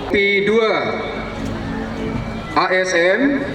Kompi 2 ASN,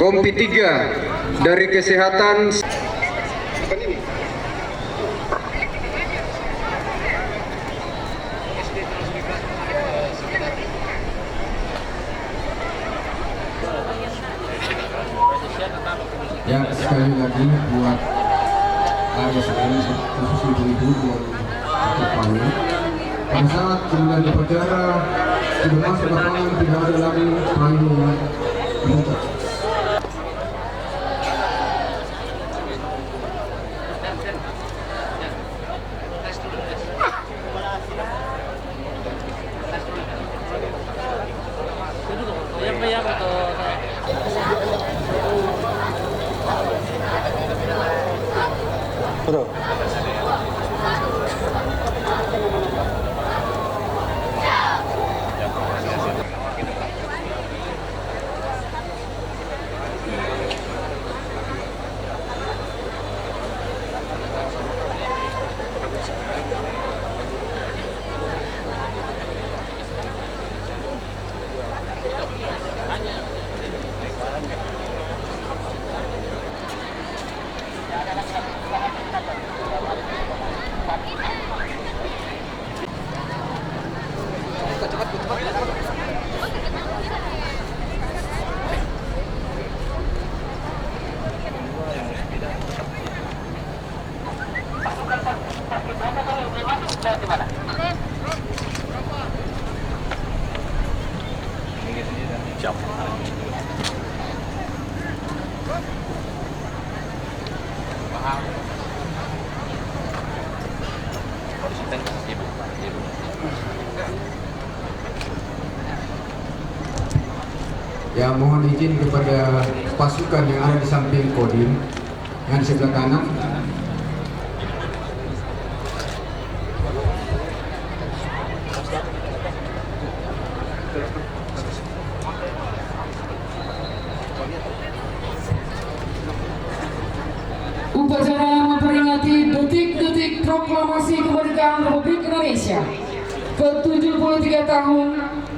Kompi 3 dari Kesehatan. Ya, sekali lagi buat ASN khusus ibu-ibu yang terpanu, pada saat kemudian upacara sudah masuk lapangan, tidak ada lagi panggung muka. Ya, mohon izin kepada pasukan yang ada di samping Kodim yang di sebelah kanan. Upacara memperingati detik-detik proklamasi kemerdekaan Republik Indonesia ke-73 tahun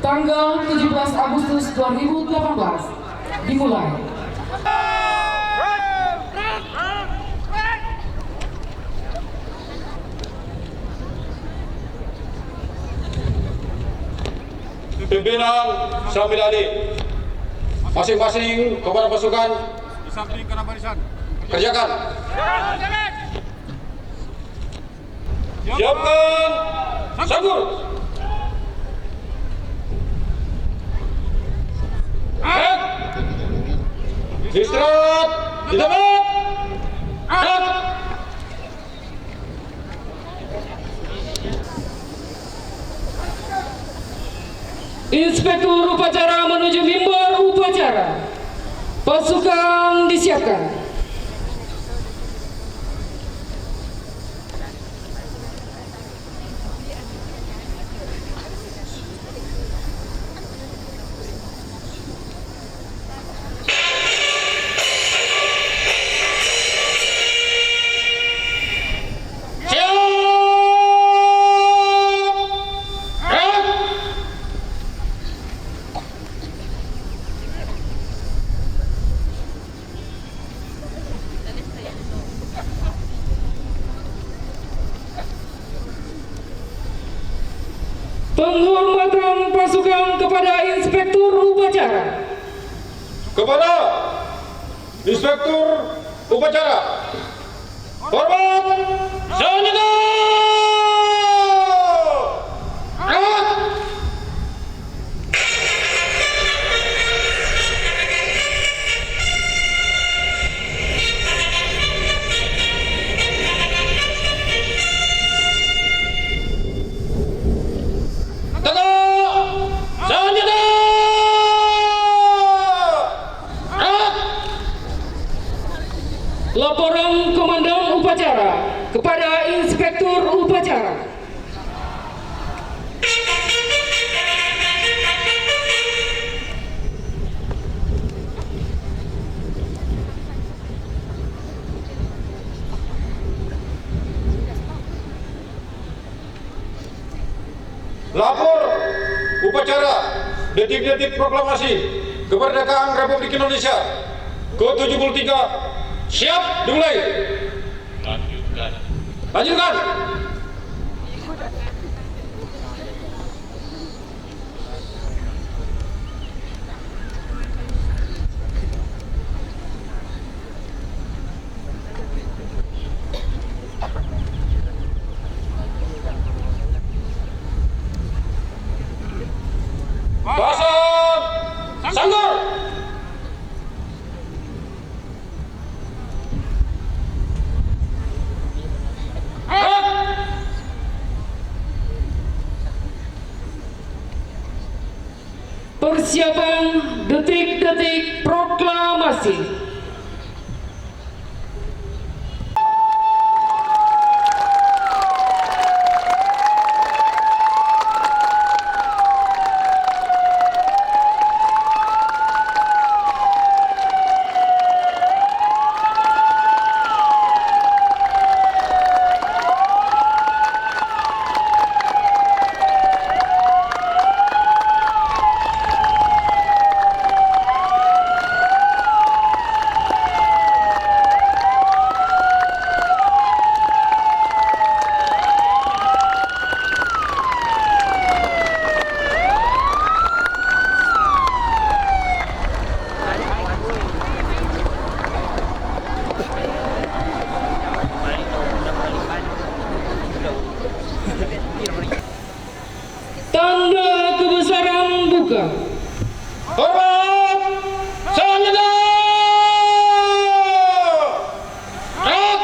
tanggal 17 Agustus 2018 dimulai. Pimpinan sambil alih masing-masing kepada pasukan di samping kanan barisan. kerjakan. Siapkan sanggur. Istirahat di tempat. Inspektur upacara menuju mimbar upacara. Pasukan disiapkan. Penghormatan pasukan kepada Inspektur upacara. Kepada Inspektur upacara. Hormat. Selanjutnya. Laporan Komandan Upacara kepada Lapor upacara detik-detik proklamasi kemerdekaan Republik Indonesia ke-73 siap dimulai. Lanjutkan. Pasang sanggur. Persiapan detik-detik proklamasi. Tanda kebesaran buka. Hormat selanjutnya. Rat.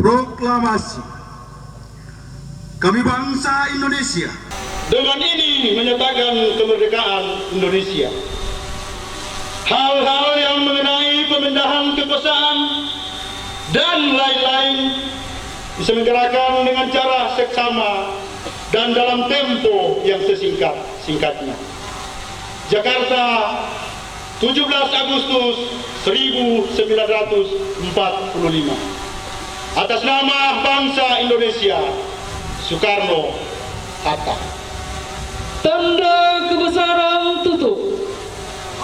Proklamasi Kami bangsa Indonesia dengan ini menyatakan kemerdekaan Indonesia. Hal-hal yang mengenai pemindahan kekuasaan dan lain-lain diselenggarakan dengan cara seksama dan dalam tempo yang sesingkat-singkatnya. Jakarta, 17 Agustus 1945. Atas nama bangsa Indonesia, Soekarno-Hatta. Tanda kebesaran tutup.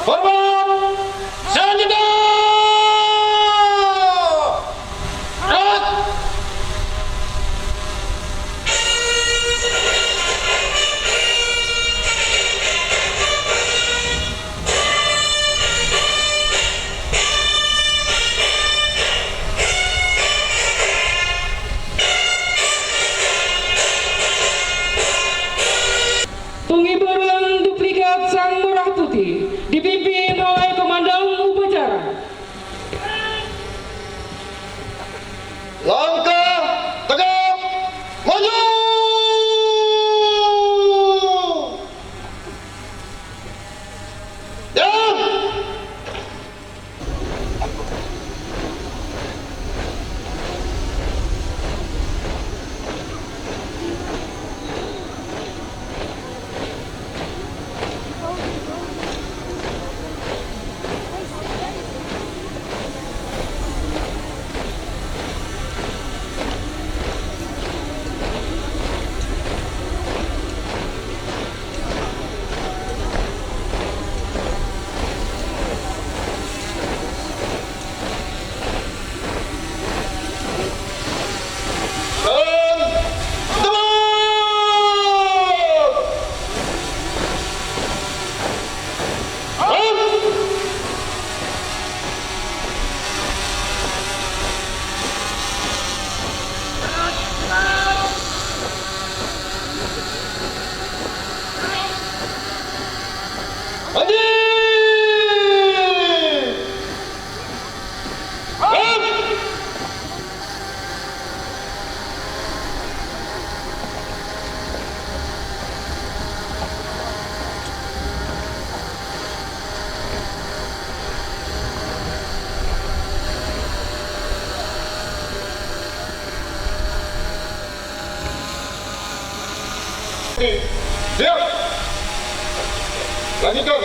Hormat selanjutnya. Rat. Pengibaran duplikat Sang Merah Putih dipimpin oleh Komandan Upacara putih. Siap. Lanjutkan.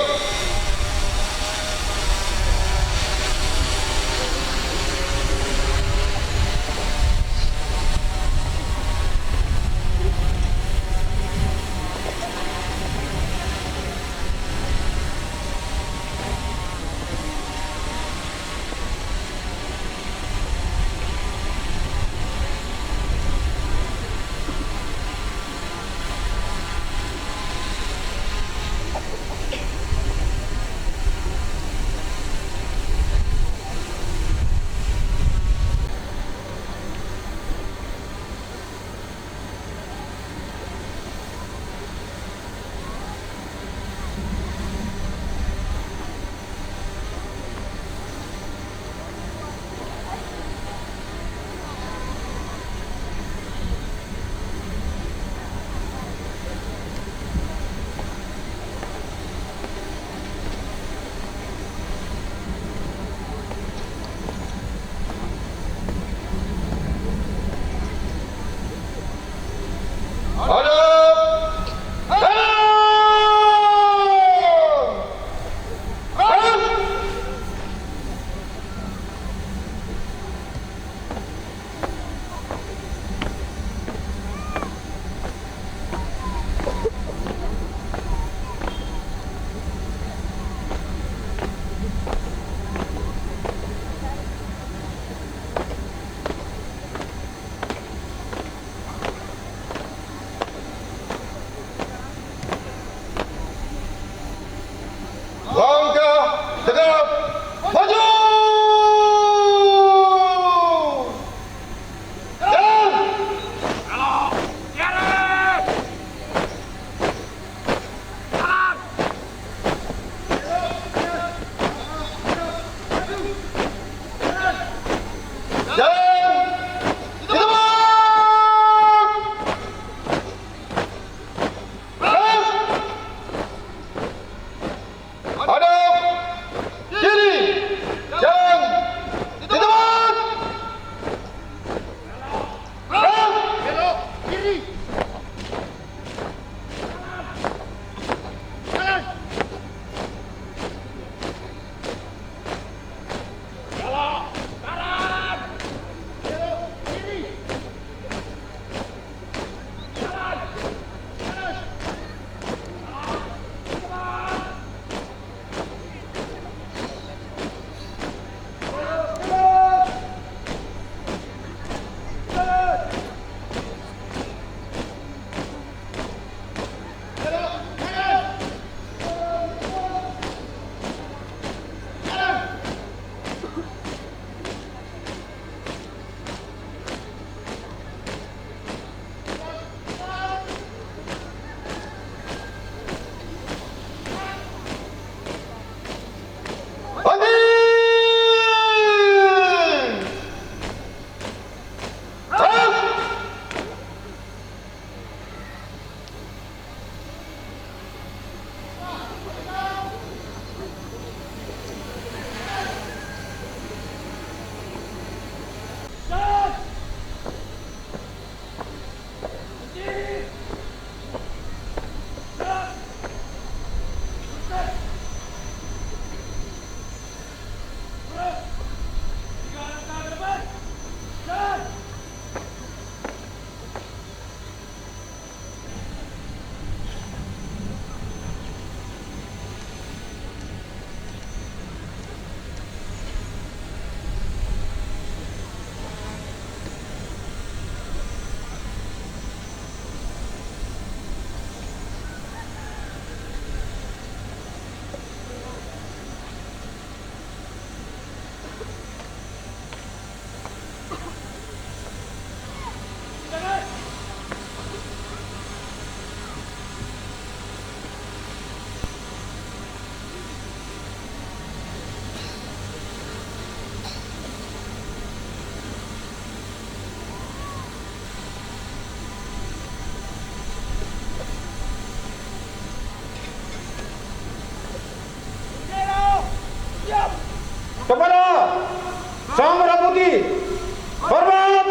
Hormat!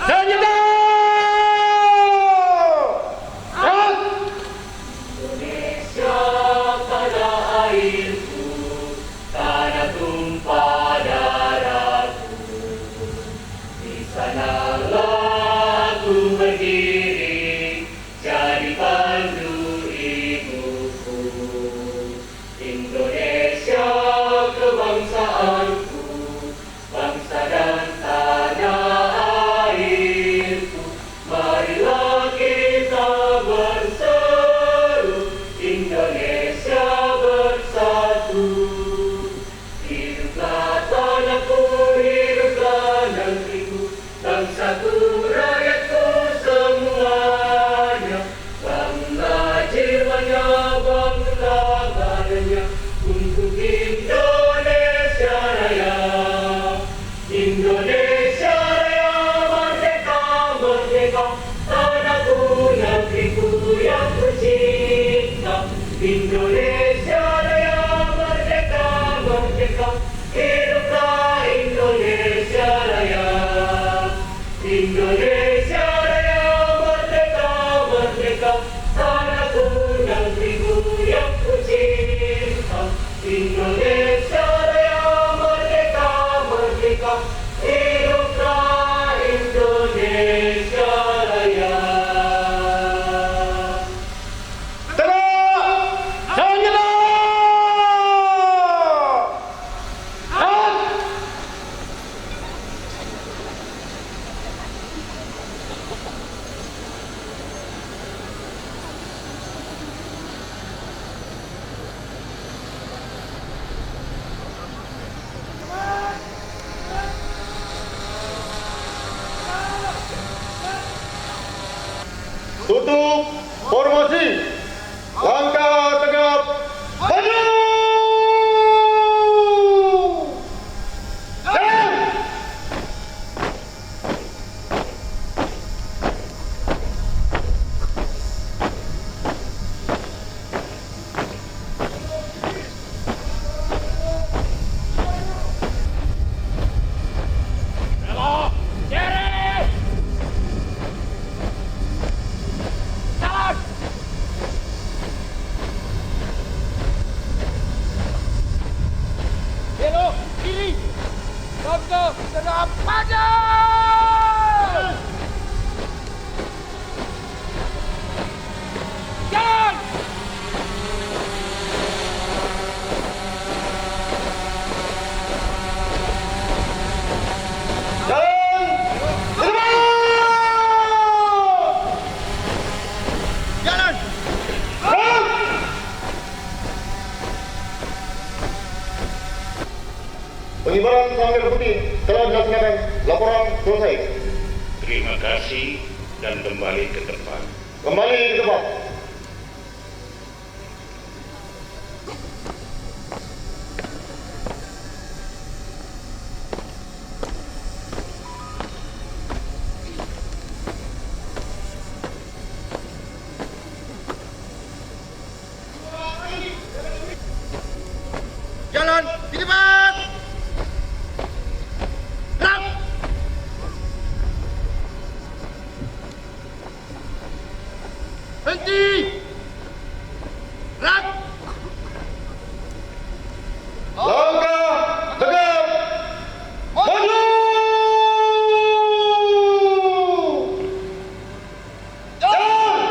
Senjata! Gerak! Untuk formasi langkah tegap maju. Jalan. Belok kiri. Langkah tegap maju. Jalan. Jalan. Terus. Jalan. Terus. Pengibaran sang merah putih telah dilaksanakan. Laporan selesai. Terima kasih dan kembali ke tempat. Kembali ke tempat. Jalan di depan. Gerak. Henti. Gerak. Langkah tegap maju. Jalan.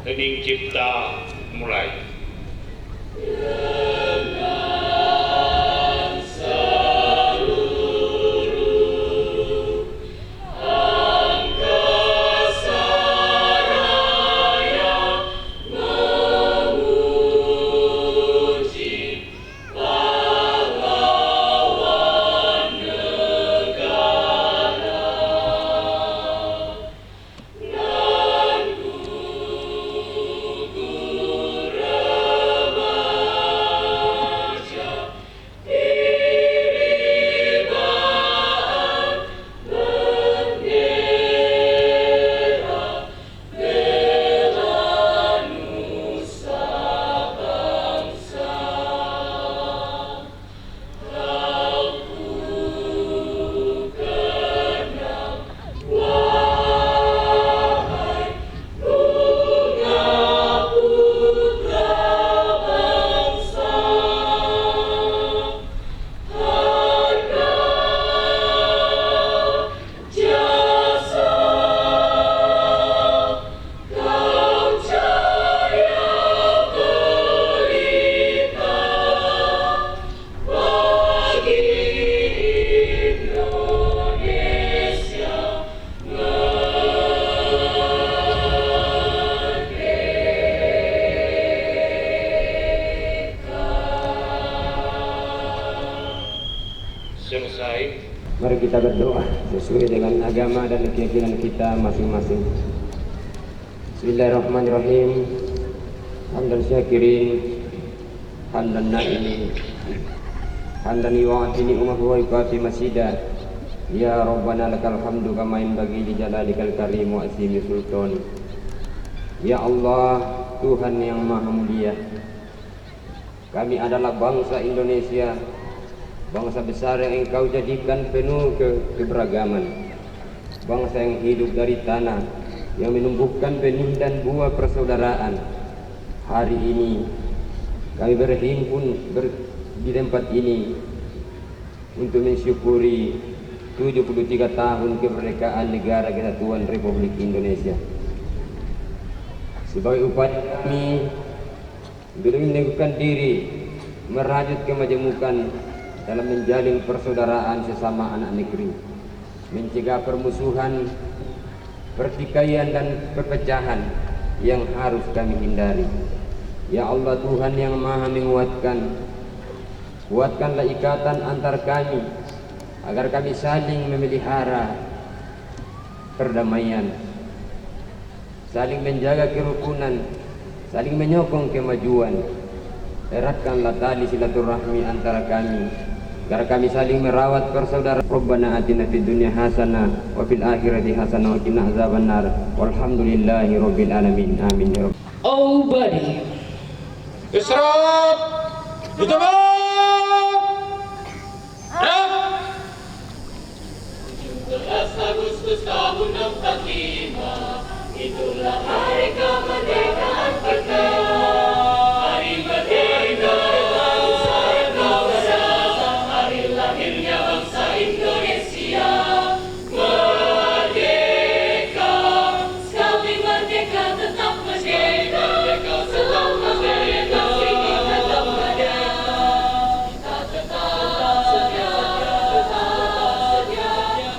Hening cipta mulai. Selesai. Mari kita berdoa sesuai dengan agama dan keyakinan kita masing-masing. Bismillahirrahmanirrahim. Hamdan syakirin, hamdan na'imin, hamdan yu'atini umahu wa yuqati masjidah. Ya Rabbana lakal hamdu kama yanbaghi li jalalikal karim wa azimi sultan. Ya Allah, Tuhan yang Maha Mulia, kami adalah bangsa Indonesia, bangsa besar yang Engkau jadikan penuh keberagaman, bangsa yang hidup dari tanah, yang menumbuhkan benih dan buah persaudaraan. Hari ini kami berhimpun di tempat ini untuk mensyukuri 73 tahun kemerdekaan Negara Kesatuan Republik Indonesia. Sebagai upaya kami untuk meneguhkan diri, merajut kemajemukan dalam menjalin persaudaraan sesama anak negeri, mencegah permusuhan, pertikaian dan perpecahan yang harus kami hindari. Ya Allah Tuhan yang maha menguatkan, kuatkanlah ikatan antar kami agar kami saling memelihara perdamaian, saling menjaga kerukunan, saling menyokong kemajuan. Eratkanlah tali silaturahmi antara kami agar kami saling merawat persaudaraan. Rabbana atina fid dunya hasanah wa fil akhirati hasanah wa qina azabannar. Walhamdulillahi rabbil alamin. Amin ya rabbal alamin. Oh buddy. Isyarat! Ditembak! Rap! 17 Agustus tahun 45, itulah hari kemerdekaan kita. Hari merdeka, bangsa, hari lahirnya bangsa Indonesia. Merdeka, sekali merdeka tetap merdeka. Selama merdeka ini tetap merdeka. Kita tetap setia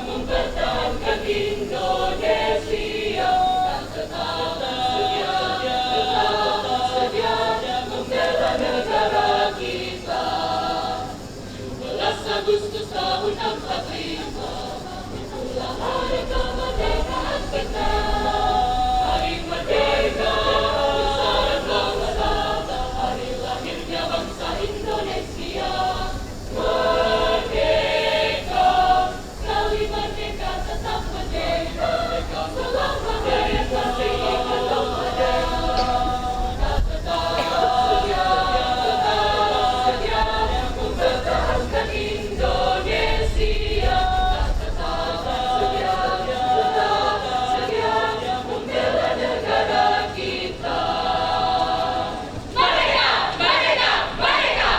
mempertahankan Indonesia. Kita tetap setia membela negara kita. 17 Agustus tahun 45, itulah hari kemerdekaan kita. Hari merdeka, besar bangsa, hari lahirnya bangsa Indonesia. Merdeka, sekali merdeka tetap merdeka. Selama merdeka ini tetap merdeka. Kita tetap setia mempertahankan Indonesia. Kita tetap setia membela negara kita. Merdeka, merdeka, merdeka.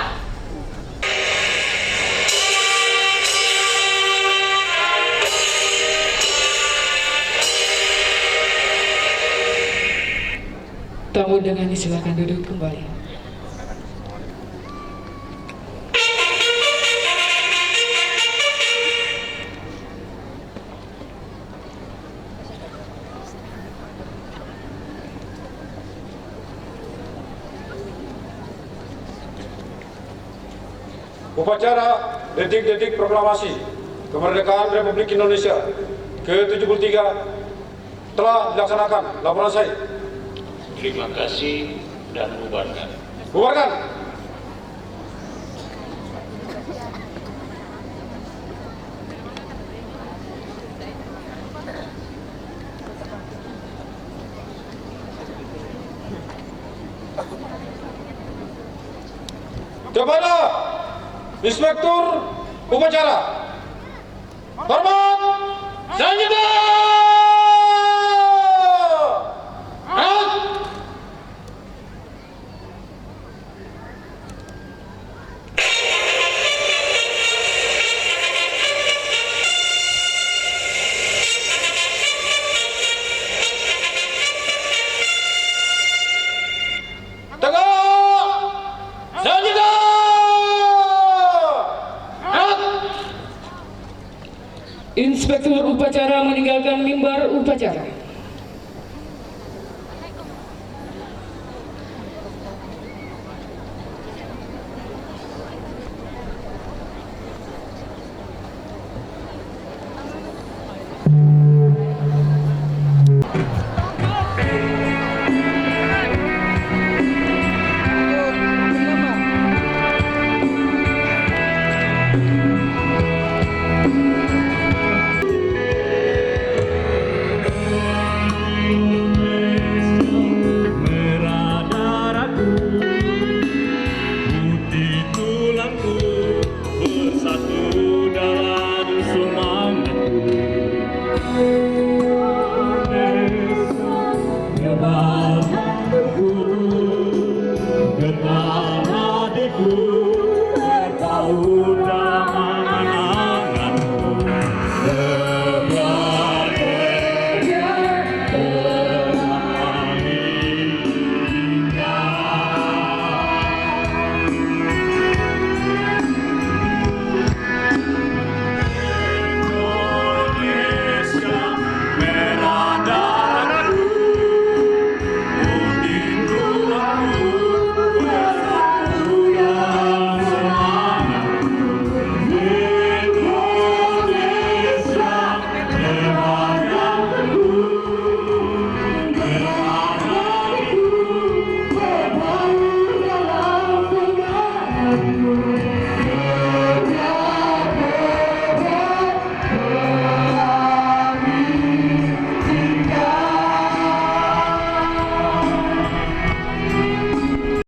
Tamu undangan silakan duduk kembali. Upacara detik-detik proklamasi kemerdekaan Republik Indonesia ke-73 telah dilaksanakan. Laporan saya. Terima kasih dan bubarkan. Bubarkan. Kepada Inspektur Upacara, hormat selanjutnya. Inspektur upacara meninggalkan mimbar upacara. Getar adikku